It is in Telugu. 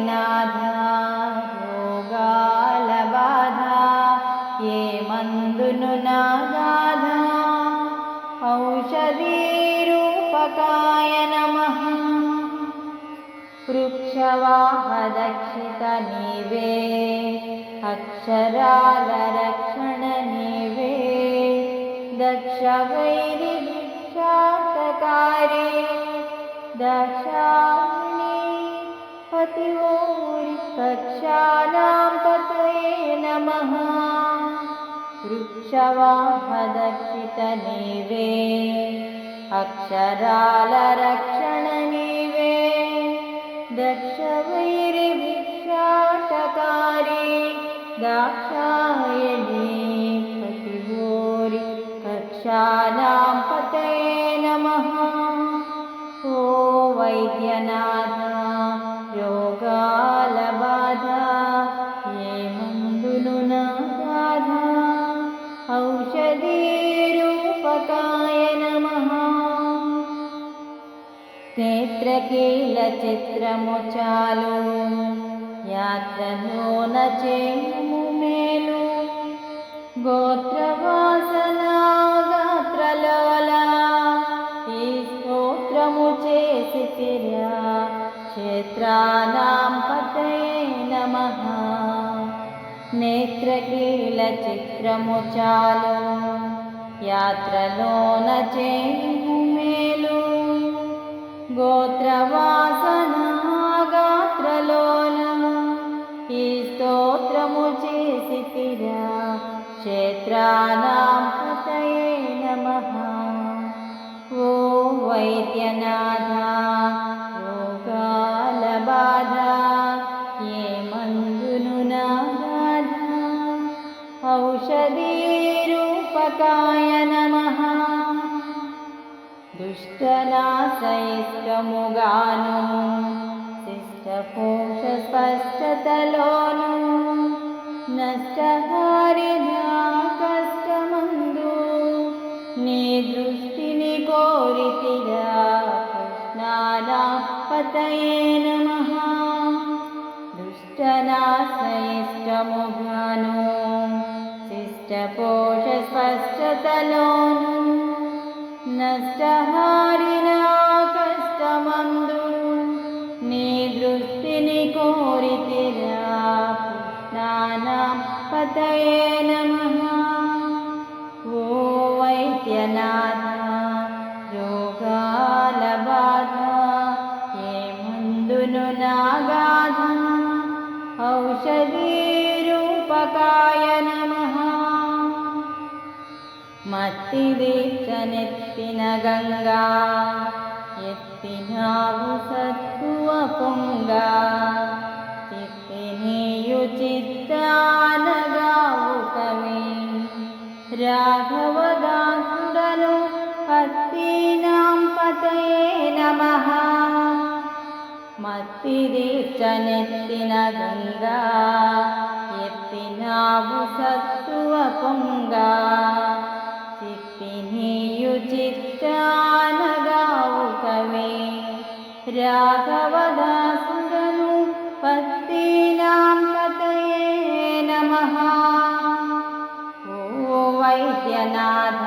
వైద్యనాథ రోగాల బాధ ఏ మందును నాగాధ ఔషధీ రూపకాయ నమః వృక్షవాహదక్షిత నీవే అక్షరాల రక్షణ నీవే దక్ష వైరి భిక్షాటకారి దాక్షాయణి పతివోరి కక్షానాం పతయే నమః వృక్షవాహదక్షిత నీవే అక్షరాల రక్షణ నీవే దక్ష వైరి భిక్షాటకారి దాక్షాయణి పతివోరి కక్షానాం పతయే నమః ఓ వైద్యనాథ రోగాల బాధ ఏ మందును నాగాధ ఔషధీ రూపకాయ నమః నేత్రకీల చిత్రము చాలు యాత్రలోన చేము మేలు గోత్రవాసన గాత్రలోల ఈ స్తోత్రము చేసి తిరా క్షేత్రానాం పతయే నమః నేత్రకీల చిత్రము చాలు యాత్రలోన చేము మేలు గోత్రవాసన గాత్రలోల ఈ స్తోత్రము చేసి తిరా క్షేత్రానాం పతయే నమః ఓ వైద్యనాథ రోగాల బాధ ఏ మందును నాగాధ ఔషధీ రూపకాయ నమః దుష్టనాశయిష్టముగాను శిష్టపోష స్పష్టతలోను నష్టహారినా కష్టమందు నీ దృష్టిని కోరితిరా కృష్ణానాం పతయే నమః దుష్టనాశయిష్టముగాను శిష్టపోష స్పష్టతలోను నష్టహారినా కష్టమందు నీ దృష్టిని కోరితిరా కృష్ణానాం పతయే నమః ఓ వైద్యనాథ రోగాల బాధ ఏ మందును నాగాధ ఔషధీ రూపకాయ నమః మత్తి దీక్షనెత్తిన గంగా ఎత్తినావు సత్తువ పొంగా చిత్తినీయు చిత్తానగావు కవి రాఘవదాసుడను పత్తీనాం పతయే నమః మత్తి దీక్షనెత్తిన గంగా ఎత్తినావు సత్తువ పొంగా చిత్తినీయు చిత్తానగావు కవి రాఘవదాసుడను పత్తీనాం పతయే నమః ఓ వైద్యనాథ